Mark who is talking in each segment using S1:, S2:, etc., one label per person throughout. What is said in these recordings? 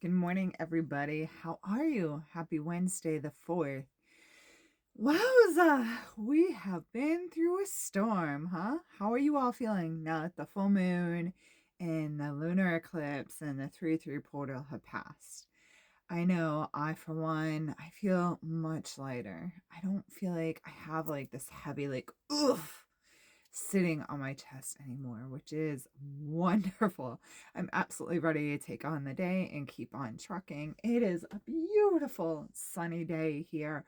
S1: Good morning, everybody. How are you? Happy Wednesday, the 4th. Wowza! We have been through a storm, huh? How are you all feeling now that the full moon and the lunar eclipse and the 3-3 portal have passed? I know I, for one, I feel much lighter. I don't feel like I have like this heavy, like, oof, sitting on my chest anymore, which is wonderful. I'm absolutely ready to take on the day and keep on trucking. It is a beautiful sunny day here.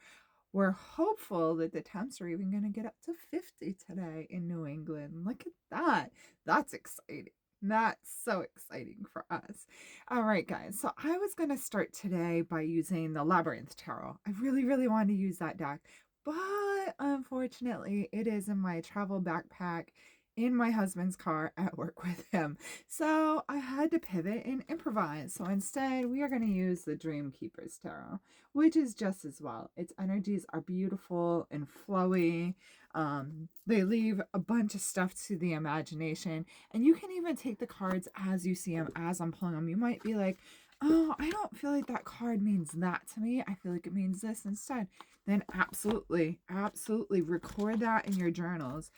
S1: We're hopeful that the temps are even going to get up to 50 today in New England. Look at that. That's exciting. That's so exciting for us. All right, guys. So I was going to start today by using the Labyrinth Tarot. I really, really wanted to use that deck, but unfortunately, it is in my travel backpack in my husband's car at work with him. So I had to pivot and improvise. So instead, we are going to use the Dream Keeper's Tarot, which is just as well. Its energies are beautiful and flowy. They leave a bunch of stuff to the imagination, and you can even take the cards as you see them, as I'm pulling them. You might be like, oh, I don't feel like that card means that to me. I feel like it means this instead. Then absolutely, absolutely record that in your journals.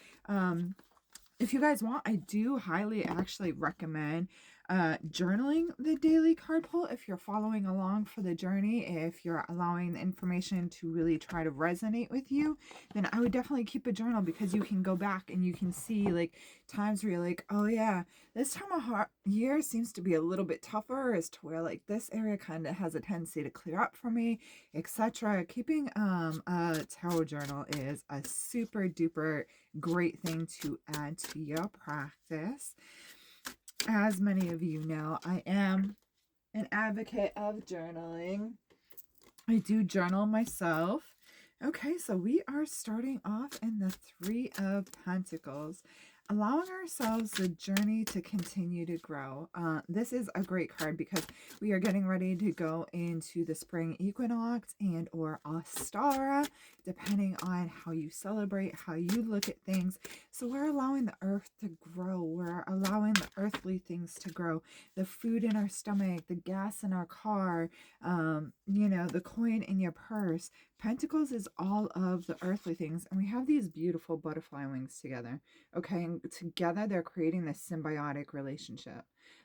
S1: If you guys want, I do highly actually recommend journaling the daily card pull if you're following along for the journey. If you're allowing the information to really try to resonate with you, then I would definitely keep a journal, because you can go back and you can see like times where you're like, oh yeah, this time of year seems to be a little bit tougher, as to where like this area kind of has a tendency to clear up for me, etc. Keeping a tarot journal is a super duper great thing to add to your practice. As many of you know, I am an advocate of journaling. I do journal myself. Okay, so we are starting off in the Three of Pentacles, allowing ourselves the journey to continue to grow. This is a great card because we are getting ready to go into the spring equinox and or Ostara, depending on how you celebrate, how you look at things. So we're allowing the earth to grow. We're allowing the earthly things to grow. The food in our stomach, the gas in our car, the coin in your purse. Pentacles is all of the earthly things, and we have these beautiful butterfly wings together. Okay, and together they're creating this symbiotic relationship.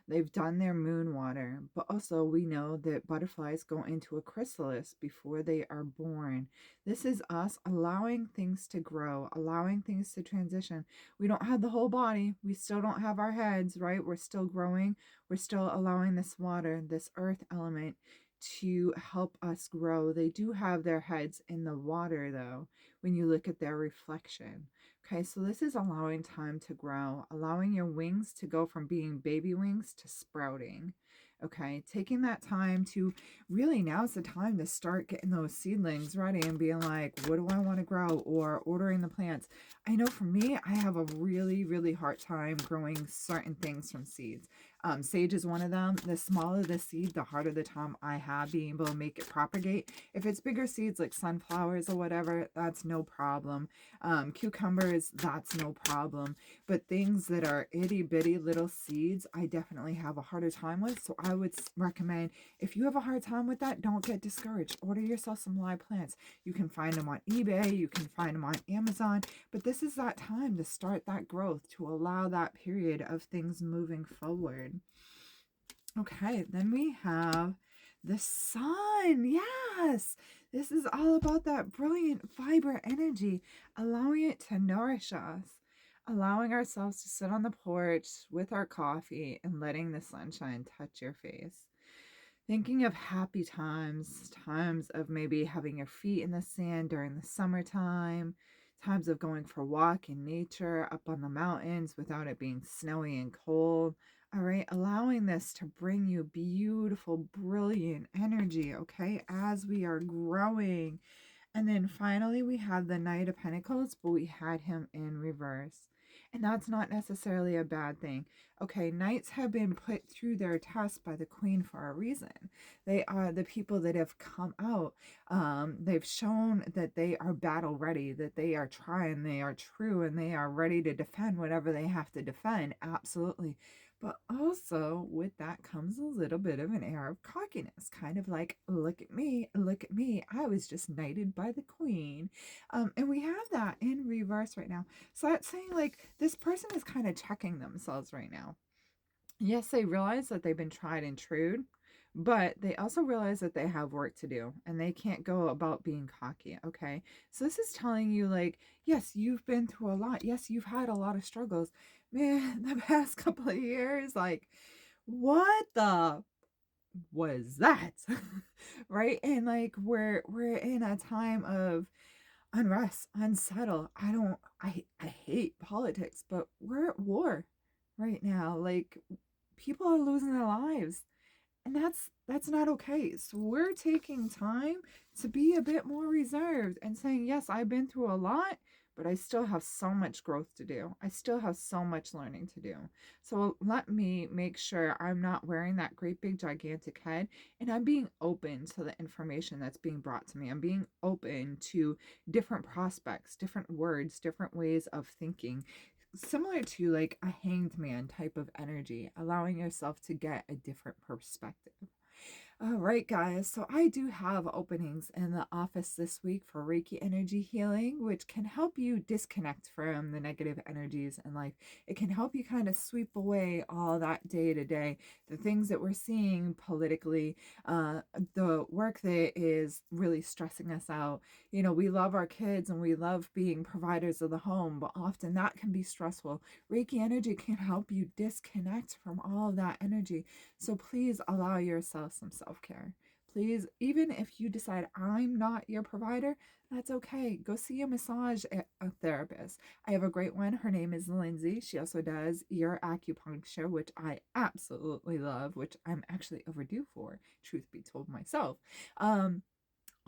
S1: They've done their moon water, but also we know that butterflies go into a chrysalis before they are born. This is us allowing things to grow, allowing things to transition. We don't have the whole body. We still don't have our heads, right? We're still growing. We're still allowing this water, this earth element, to help us grow. They do have their heads in the water, though, when you look at their reflection. Okay, so this is allowing time to grow, allowing your wings to go from being baby wings to sprouting. Okay, taking that time to really, now's the time to start getting those seedlings ready and being like, what do I want to grow? Or ordering the plants. I know for me, I have a really, really hard time growing certain things from seeds. Sage is one of them. The smaller the seed, the harder the time I have being able to make it propagate. If it's bigger seeds like sunflowers or whatever, that's no problem. Cucumbers, that's no problem. But things that are itty bitty little seeds, I definitely have a harder time with. So I would recommend, if you have a hard time with that, don't get discouraged. Order yourself some live plants. You can find them on eBay, you can find them on Amazon, but this is that time to start that growth, to allow that period of things moving forward. Okay, then we have the sun. Yes, this is all about that brilliant, vibrant energy, allowing it to nourish us, allowing ourselves to sit on the porch with our coffee and letting the sunshine touch your face. Thinking of happy times, times of maybe having your feet in the sand during the summertime, times of going for a walk in nature up on the mountains without it being snowy and cold. All right, allowing this to bring you beautiful, brilliant energy, okay, as we are growing. And then finally, we have the Knight of Pentacles, but we had him in reverse. And that's not necessarily a bad thing. Okay, knights have been put through their test by the queen for a reason. They are the people that have come out. They've shown that they are battle ready, that they are trying, they are true, and they are ready to defend whatever they have to defend. Absolutely. But also, with that comes a little bit of an air of cockiness, kind of like, look at me, I was just knighted by the queen. And we have that in reverse right now. So that's saying, like, this person is kind of checking themselves right now. Yes, they realize that they've been tried and true, but they also realize that they have work to do and they can't go about being cocky. Okay. So this is telling you, like, yes, you've been through a lot. Yes, you've had a lot of struggles. Man, the past couple of years, like, what the was that? Right? And like we're in a time of unrest, unsettled. I hate politics, but we're at war right now. Like, people are losing their lives, and that's not okay. So we're taking time to be a bit more reserved and saying, yes, I've been through a lot, but I still have so much growth to do. I still have so much learning to do. So let me make sure I'm not wearing that great big gigantic head, and I'm being open to the information that's being brought to me. I'm being open to different prospects, different words, different ways of thinking, similar to like a hanged man type of energy, allowing yourself to get a different perspective. All right, guys. So I do have openings in the office this week for Reiki energy healing, which can help you disconnect from the negative energies in life. It can help you kind of sweep away all that day to day, the things that we're seeing politically, uh, the work that is really stressing us out. You know, we love our kids and we love being providers of the home, but often that can be stressful. Reiki energy can help you disconnect from all of that energy, so please allow yourself some self care. Please, even if you decide I'm not your provider, that's okay. Go see a massage therapist. I have a great one. Her name is Lindsay. She also does ear acupuncture, which I absolutely love, which I'm actually overdue for, truth be told myself. Um,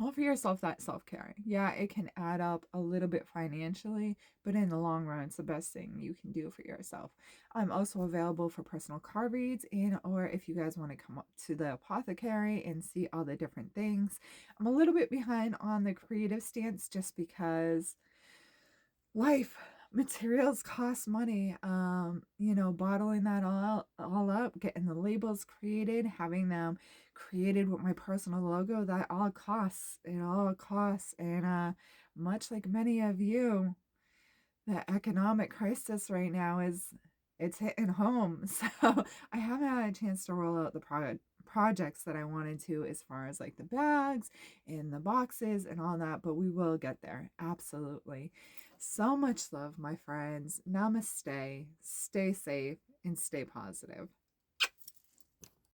S1: Offer yourself that self care. Yeah, it can add up a little bit financially, but in the long run, it's the best thing you can do for yourself. I'm also available for personal card reads, and or if you guys want to come up to the apothecary and see all the different things. I'm a little bit behind on the creative stance just because life materials cost money. Bottling that all up, getting the labels created, having them created with my personal logo, that all costs. It all costs. And much like many of you, the economic crisis right now is, it's hitting home. So I haven't had a chance to roll out the projects that I wanted to, as far as like the bags and the boxes and all that, but we will get there. Absolutely. So much love, my friends. Namaste. Stay safe and stay positive.